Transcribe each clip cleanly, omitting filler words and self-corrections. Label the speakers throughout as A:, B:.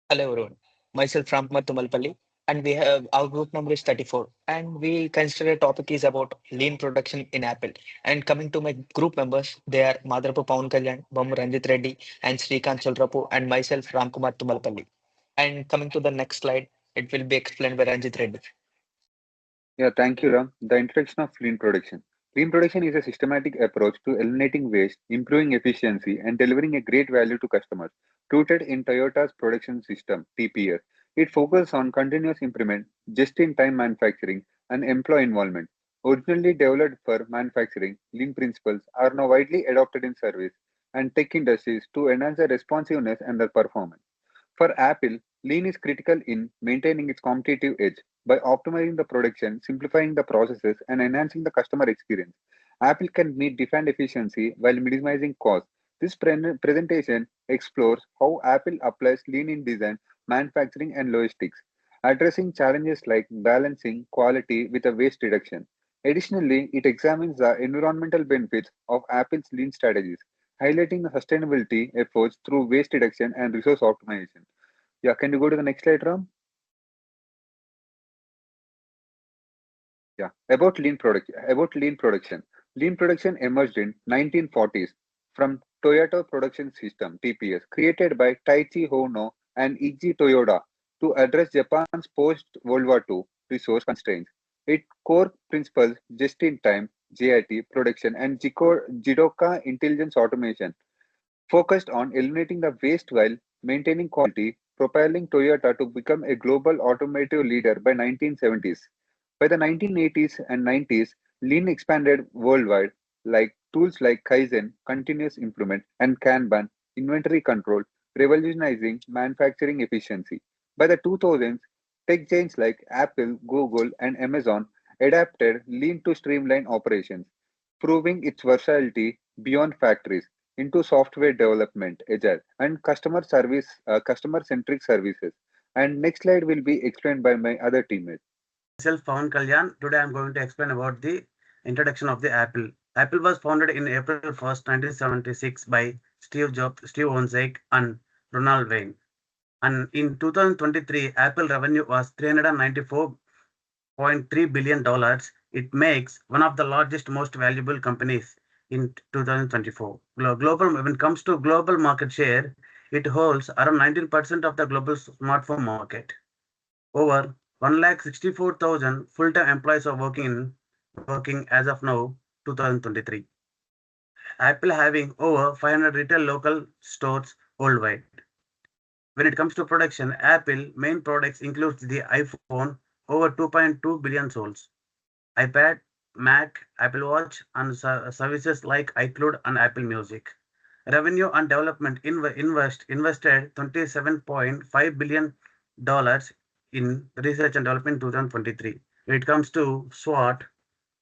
A: Hello everyone. Myself Ramkumar Tumalpalli, and we have our group number is 34. And we consider a topic is about lean production in Apple. And coming to my group members, they are Madrapu Pawan Kalyan, Bam Ranjit Reddy, and Srikant Chalrapu, and myself Ramkumar Tumalpalli. And coming to the next slide, it will be explained by Ranjit Reddy.
B: Yeah, thank you, Ram. The introduction of lean production. Lean production is a systematic approach to eliminating waste, improving efficiency, and delivering a great value to customers. Rooted in Toyota's production system, TPS, it focuses on continuous improvement, just-in-time manufacturing, and employee involvement. Originally developed for manufacturing, lean principles are now widely adopted in service and tech industries to enhance the responsiveness and the performance. For Apple, lean is critical in maintaining its competitive edge by optimizing the production, simplifying the processes, and enhancing the customer experience. Apple can meet demand efficiency while minimizing costs. This presentation explores how Apple applies lean in design, manufacturing, and logistics, addressing challenges like balancing quality with a waste reduction. Additionally, it examines the environmental benefits of Apple's lean strategies, highlighting the sustainability efforts through waste reduction and resource optimization. Yeah, can you go to the next slide, Ram? Yeah, about lean production. Lean production emerged in 1940s from Toyota Production System (TPS), created by Taiichi Ohno and Iji Toyoda to address Japan's post-World War II resource constraints. Its core principles, just-in-time (JIT) production and Jidoka intelligence automation, focused on eliminating the waste while maintaining quality, propelling Toyota to become a global automotive leader by 1970s. By the 1980s and 90s, Lean expanded worldwide, like tools like Kaizen, continuous improvement, and Kanban, inventory control, revolutionizing manufacturing efficiency. By the 2000s, tech giants like Apple, Google, and Amazon adapted Lean to streamline operations, proving its versatility beyond factories into software development, agile, and customer-centric services. And next slide will be explained by my other teammates.
C: Myself, Pawan Kalyan. Today I'm going to explain about the introduction of the Apple. Apple was founded in April 1st, 1976 by Steve Jobs, Steve Wozniak, and Ronald Wayne. And in 2023, Apple revenue was $394.3 billion. It makes one of the largest, most valuable companies in 2024. When it comes to global market share, it holds around 19% of the global smartphone market. Over 1,64,000 full-time employees are working as of now, 2023. Apple having over 500 retail local stores worldwide. When it comes to production, Apple main products includes the iPhone, over 2.2 billion souls, iPad, Mac, Apple Watch, and services like iCloud and Apple Music. Revenue and development invested $27.5 billion dollars in research and development in 2023. When it comes to SWOT,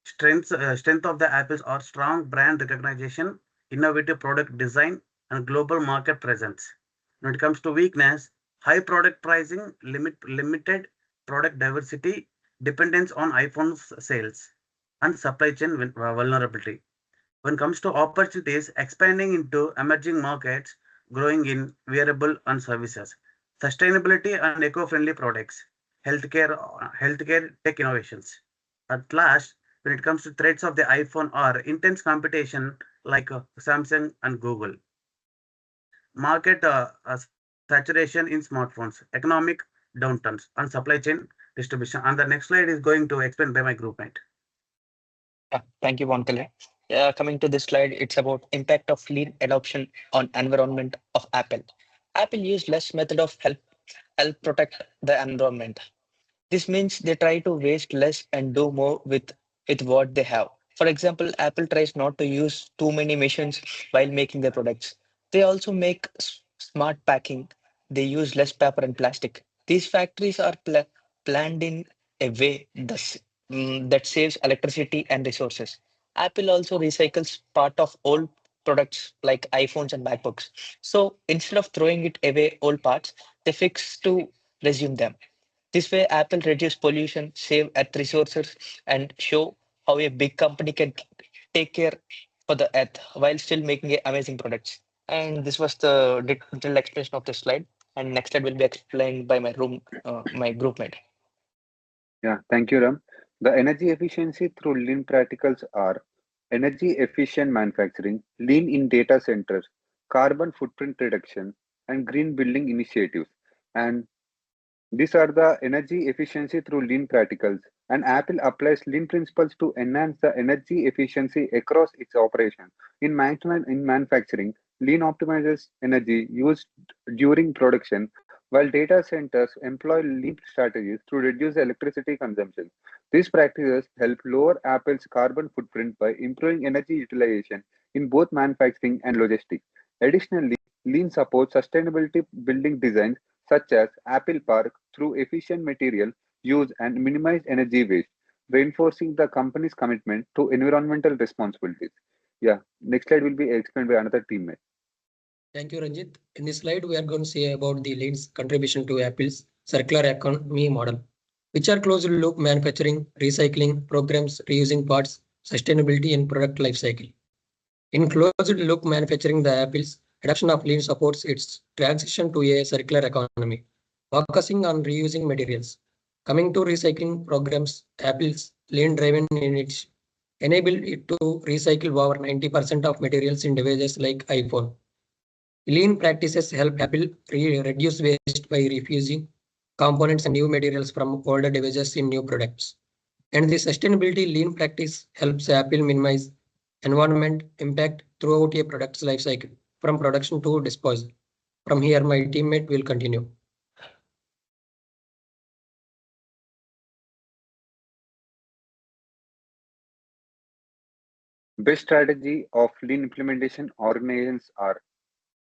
C: strength of the Apples are strong brand recognition, innovative product design, and global market presence. When it comes to weakness, high product pricing, limited product diversity, dependence on iPhone's sales, and supply chain vulnerability. When it comes to opportunities, expanding into emerging markets, growing in wearable and services, sustainability and eco-friendly products, healthcare tech innovations. At last, when it comes to threats of the iPhone are intense competition like Samsung and Google, market saturation in smartphones, economic downturns, and supply chain distribution. And the next slide is going to explain by my group mate.
A: Yeah, thank you, Pawan Kalyan. Coming to this slide, it's about impact of lean adoption on environment of Apple. Apple used less method of help protect the environment. This means they try to waste less and do more with what they have. For example, Apple tries not to use too many machines while making their products. They also make smart packing. They use less paper and plastic. These factories are planned in a way that saves electricity and resources. Apple also recycles part of old products like iPhones and MacBooks. So instead of throwing it away old parts, they fix to resume them. This way, Apple reduce pollution, save earth resources, and show how a big company can take care for the earth while still making amazing products. And this was the detailed explanation of the slide. And next slide will be explained by my group mate.
B: Yeah, thank you, Ram. The energy efficiency through lean practicals are energy efficient manufacturing, lean in data centers, carbon footprint reduction, and green building initiatives. And these are the energy efficiency through lean practicals. And Apple applies lean principles to enhance the energy efficiency across its operations. In manufacturing, lean optimizes energy used during production, while data centers employ lean strategies to reduce electricity consumption. These practices help lower Apple's carbon footprint by improving energy utilization in both manufacturing and logistics. Additionally, lean supports sustainability building designs such as Apple Park through efficient material use and minimized energy waste, reinforcing the company's commitment to environmental responsibilities. Yeah, next slide will be explained by another teammate.
D: Thank you, Ranjit. In this slide, we are going to say about the Lean's contribution to Apple's circular economy model, which are closed loop manufacturing, recycling programs, reusing parts, sustainability, and product life cycle. In closed loop manufacturing, the Apple's adoption of Lean supports its transition to a circular economy, focusing on reusing materials. Coming to recycling programs, Apple's Lean driven units enable it to recycle over 90% of materials in devices like iPhone. Lean practices help Apple reduce waste by refusing components and new materials from older devices in new products. And the sustainability lean practice helps Apple minimize environment impact throughout a product's life cycle, from production to disposal. From here, my teammate will continue.
B: Best strategy of lean implementation organizations are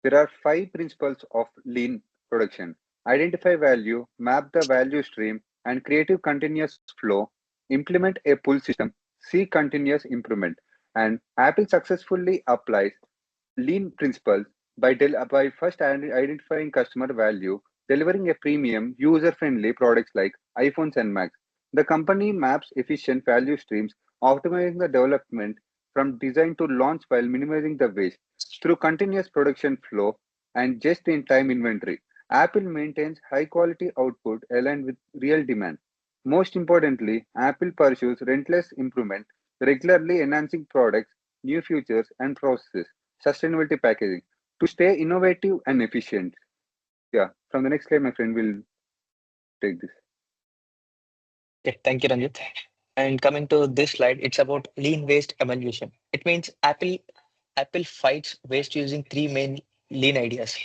B: there are five principles of lean production. Identify value, map the value stream, and creative continuous flow. Implement a pull system, see continuous improvement. And Apple successfully applies lean principles by first identifying customer value, delivering a premium, user-friendly products like iPhones and Macs. The company maps efficient value streams, optimizing the development from design to launch while minimizing the waste. Through continuous production flow and just-in-time inventory, Apple maintains high-quality output aligned with real demand. Most importantly, Apple pursues relentless improvement, regularly enhancing products, new features, and processes sustainability packaging to stay innovative and efficient. Yeah, from the next slide, my friend will take this.
A: Okay, thank you, Ranjit. And coming to this slide, it's about lean waste evaluation. It means Apple fights waste using three main lean ideas.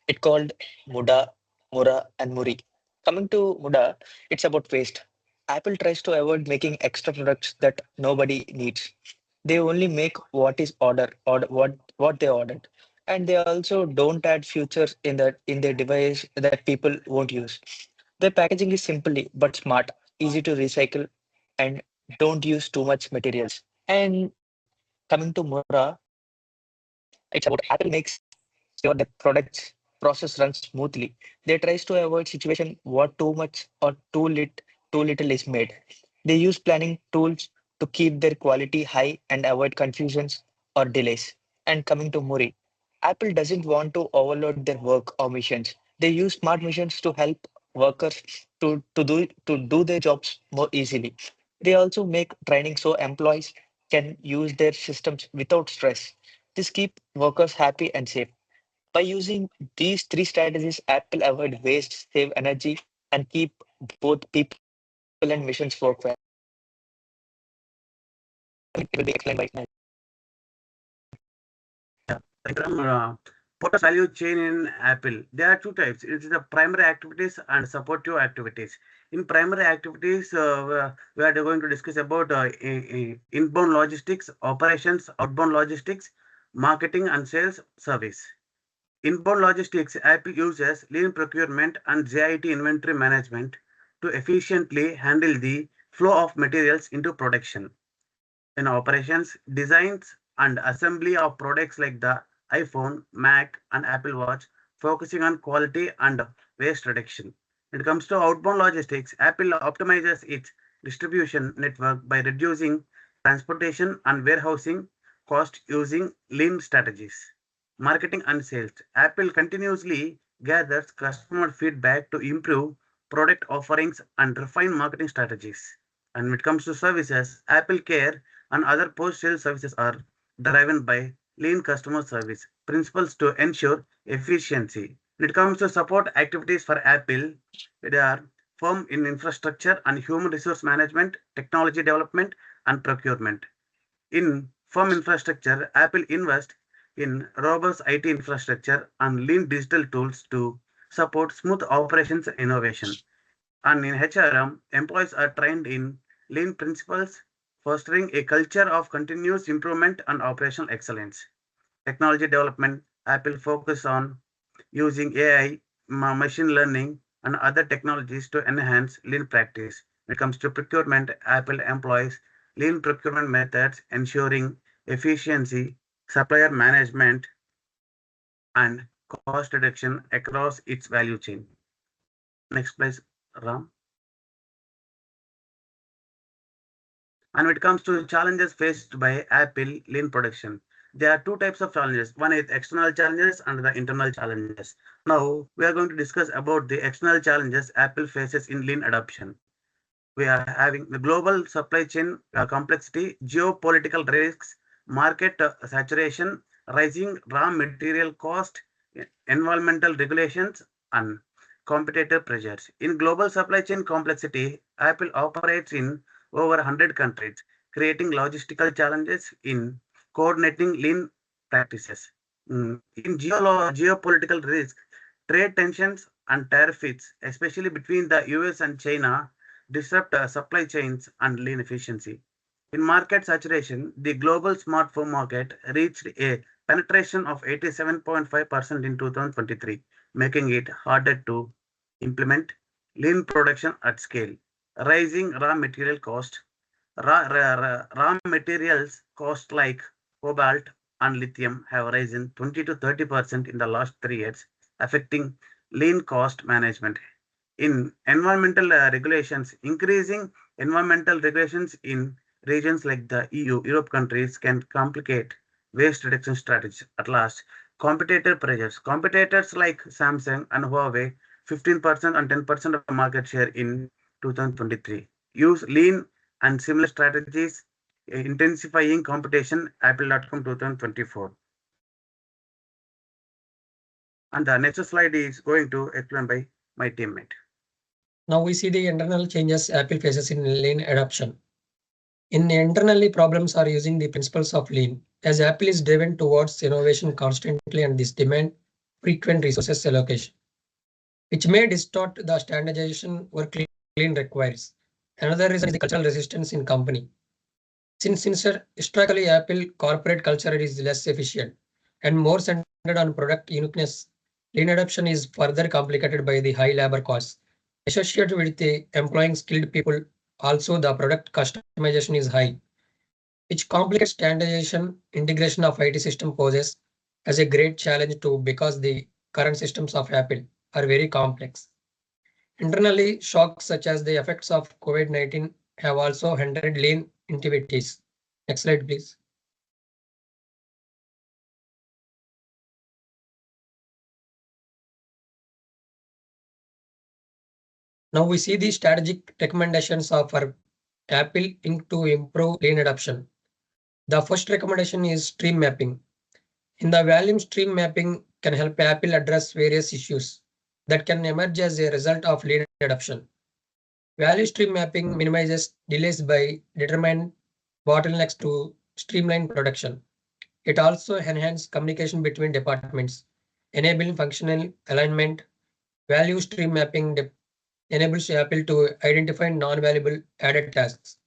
A: It called Muda, Mura, and Muri. Coming to Muda, it's about waste. Apple tries to avoid making extra products that nobody needs. They only make what is order what they ordered, and they also don't add features in their device that people won't use. Their packaging is simply but smart, easy to recycle, and don't use too much materials. And coming to Mura, it's about Apple makes sure that products process runs smoothly. They tries to avoid situation where too much or too little is made. They use planning tools to keep their quality high and avoid confusions or delays. And coming to Muri, Apple doesn't want to overload their work or missions. They use smart missions to help workers to do their jobs more easily. They also make training so employees can use their systems without stress. This keep workers happy and safe. By using these three strategies, Apple avoid waste, save energy, and keep both people and missions work well. It will be explained by Nat.
C: Focus value chain in Apple. There are two types. It is the primary activities and supportive activities. In primary activities, we are going to discuss about inbound logistics, operations, outbound logistics, marketing and sales service. Inbound logistics, Apple uses lean procurement and JIT inventory management to efficiently handle the flow of materials into production. In operations, designs and assembly of products like the iPhone, Mac, and Apple Watch, focusing on quality and waste reduction. When it comes to outbound logistics, Apple optimizes its distribution network by reducing transportation and warehousing cost using lean strategies. Marketing and sales. Apple continuously gathers customer feedback to improve product offerings and refine marketing strategies. And when it comes to services, Apple Care and other post-sale services are driven by lean customer service principles to ensure efficiency. When it comes to support activities for Apple, they are firm in infrastructure and human resource management, technology development, and procurement. In firm infrastructure, Apple invests in robust IT infrastructure and lean digital tools to support smooth operations and innovation. And in HRM, employees are trained in lean principles, fostering a culture of continuous improvement and operational excellence. Technology development, Apple focus on using AI, machine learning, and other technologies to enhance lean practice. When it comes to procurement, Apple employs lean procurement methods, ensuring efficiency, supplier management, and cost reduction across its value chain. Next, please, Ram. And when it comes to challenges faced by Apple lean production, there are two types of challenges. One is external challenges and the internal challenges. Now, we are going to discuss about the external challenges Apple faces in lean adoption. We are having the global supply chain complexity, geopolitical risks, market saturation, rising raw material cost, environmental regulations, and competitor pressures. In global supply chain complexity, Apple operates in over 100 countries, creating logistical challenges in coordinating lean practices. In geopolitical risk, trade tensions and tariffs, especially between the US and China, disrupt supply chains and lean efficiency. In market saturation, the global smartphone market reached a penetration of 87.5% in 2023, making it harder to implement lean production at scale. Rising raw material cost. Raw materials cost like cobalt and lithium have risen 20 to 30% in the last 3 years, affecting lean cost management. In environmental regulations, increasing environmental regulations in regions like the EU, Europe countries can complicate waste reduction strategies. At last, competitor pressures. Competitors like Samsung and Huawei, 15% and 10% of the market share in 2023, use lean and similar strategies, intensifying competition. Apple.com 2024. And the next slide is going to explain by my teammate.
D: Now we see the internal changes Apple faces in lean adoption. Internally, problems are using the principles of lean, as Apple is driven towards innovation constantly and this demand frequent resources allocation, which may distort the standardization work lean requires. Another reason is the cultural resistance in company. Since historically Apple corporate culture is less efficient and more centered on product uniqueness, lean adoption is further complicated by the high labor costs associated with the employing skilled people. Also, the product customization is high, which complicates standardization. Integration of IT system poses as a great challenge too because the current systems of Apple are very complex. Internally, shocks such as the effects of COVID-19 have also hindered lean activities. Next slide, please. Now we see the strategic recommendations of our Apple Inc. to improve lean adoption. The first recommendation is stream mapping. In the volume, stream mapping can help Apple address various issues that can emerge as a result of lean adoption. Value stream mapping minimizes delays by determining bottlenecks to streamline production. It also enhances communication between departments, enabling functional alignment. Value stream mapping enables Apple to identify non-valuable added tasks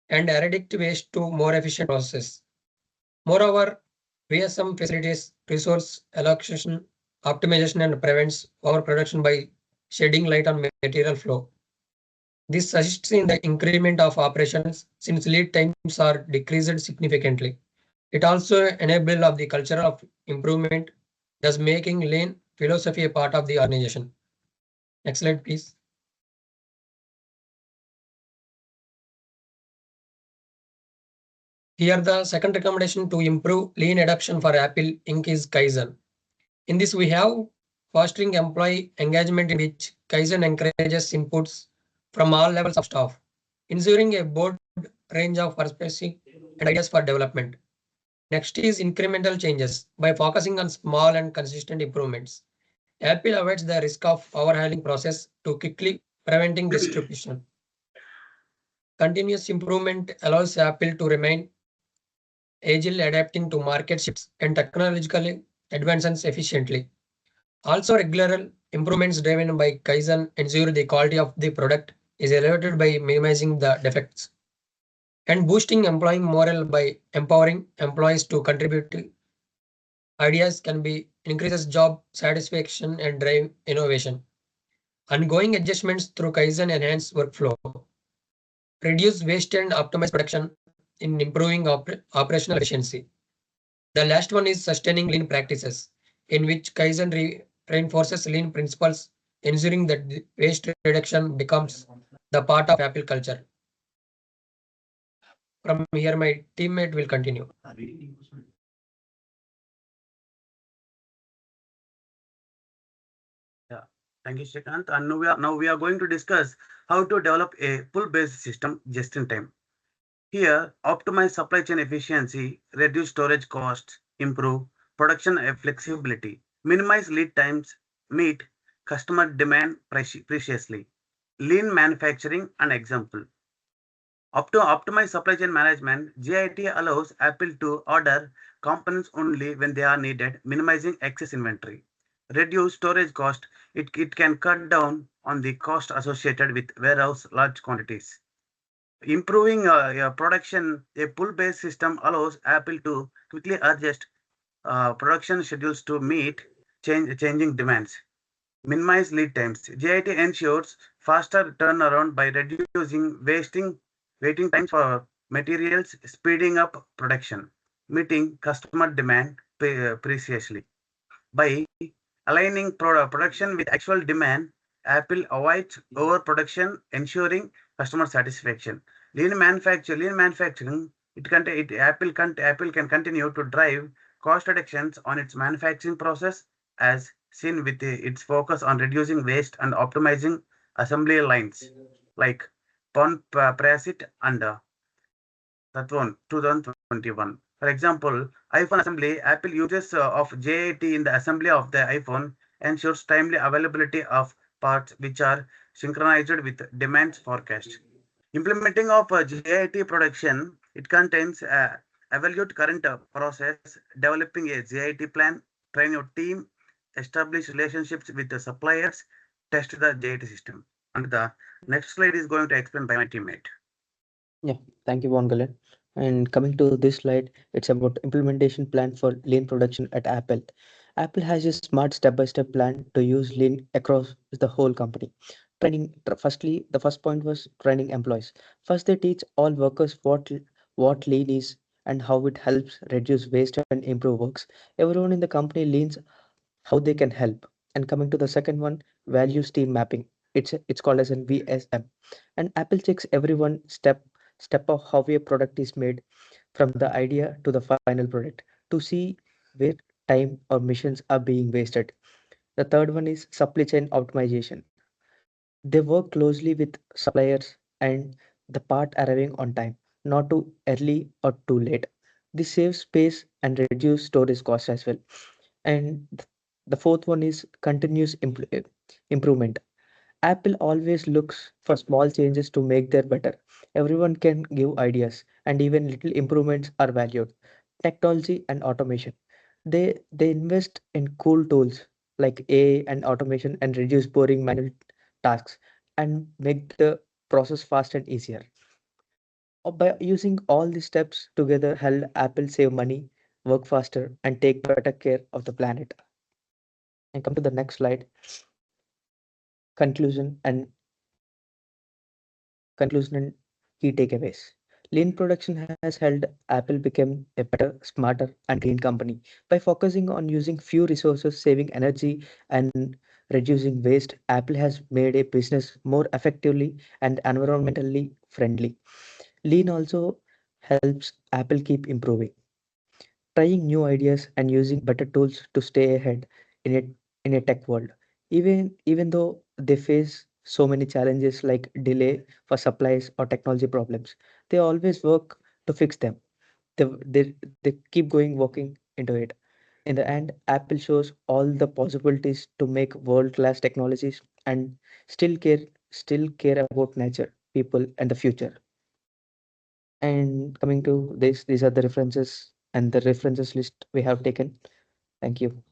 D: and eradicate waste to more efficient process. Moreover, VSM facilitates resource allocation, optimization, and prevents overproduction by shedding light on material flow. This assists in the increment of operations since lead times are decreased significantly. It also enables of the culture of improvement, thus making lean philosophy a part of the organization. Next slide, please. Here, the second recommendation to improve lean adoption for Apple Inc. is Kaizen. In this, we have fostering employee engagement in which Kaizen encourages inputs from all levels of staff, ensuring a broad range of perspectives and ideas for development. Next is incremental changes. By focusing on small and consistent improvements, Apple avoids the risk of overhauling process to quickly preventing distribution. Continuous improvement allows Apple to remain agile, adapting to market shifts and technological advancements efficiently. Also, regular improvements driven by Kaizen ensure the quality of the product is elevated by minimizing the defects and boosting employee morale by empowering employees to contribute to ideas can be increases job satisfaction and drive innovation. Ongoing adjustments through Kaizen enhance workflow, reduce waste and optimize production in improving operational efficiency. The last one is sustaining lean practices, in which Kaizen reinforces lean principles, ensuring that the waste reduction becomes the part of Apple culture. From here, my teammate will continue.
C: Yeah, thank you, Shrikant. And now we are going to discuss how to develop a pull-based system just in time. Here, optimize supply chain efficiency, reduce storage costs, improve production flexibility, minimize lead times, meet customer demand preciously. Lean manufacturing, an example. Up to optimize supply chain management, GIT allows Apple to order components only when they are needed, minimizing excess inventory. Reduce storage cost, it can cut down on the cost associated with warehouse large quantities. Improving production, a pull-based system allows Apple to quickly adjust production schedules to meet changing demands. Minimize lead times. JIT ensures faster turnaround by reducing waiting times for materials, speeding up production, meeting customer demand preciously. By aligning production with actual demand, Apple avoids overproduction, ensuring customer satisfaction. Lean manufacturing, Apple can continue to drive cost reductions on its manufacturing process as seen with its focus on reducing waste and optimizing assembly lines like Pon Prasit and Tatwan 2021. For example, iPhone assembly, Apple uses of JIT in the assembly of the iPhone ensures timely availability of parts which are synchronized with demands forecast. Implementing of JIT production, it contains evaluate current process, developing a JIT plan, train your team, establish relationships with the suppliers, test the JIT system. And the next slide is going to explain by my teammate.
A: Yeah, thank you, Von Galen. And coming to this slide, it's about implementation plan for lean production at Apple. Apple has a smart step-by-step plan to use lean across the whole company. Firstly, the first point was training employees. First, they teach all workers what lean is and how it helps reduce waste and improve works. Everyone in the company leans how they can help. And coming to the second one, values team mapping. It's called as an VSM. And Apple checks everyone step of how a product is made from the idea to the final product to see where time or missions are being wasted. The third one is supply chain optimization. They work closely with suppliers and the part arriving on time, not too early or too late. This saves space and reduce storage costs as well. And the fourth one is continuous improvement. Apple always looks for small changes to make their better. Everyone can give ideas, and even little improvements are valued. Technology and automation. They invest in cool tools like AI and automation and reduce boring manual tasks and make the process fast and easier. By using all these steps together, help Apple save money, work faster, and take better care of the planet. And come to the next slide. Conclusion and conclusion and key takeaways. Lean production has helped Apple become a better, smarter, and green company by focusing on using few resources, saving energy, and reducing waste. Apple has made a business more effectively and environmentally friendly. Lean also helps Apple keep improving, trying new ideas and using better tools to stay ahead in in a tech world. Even though they face so many challenges like delay for supplies or technology problems, they always work to fix them. They keep going working into it. In the end, Apple shows all the possibilities to make world-class technologies and still care still care about nature, people, and the future. And coming to this, these are the references and the references list we have taken. Thank you.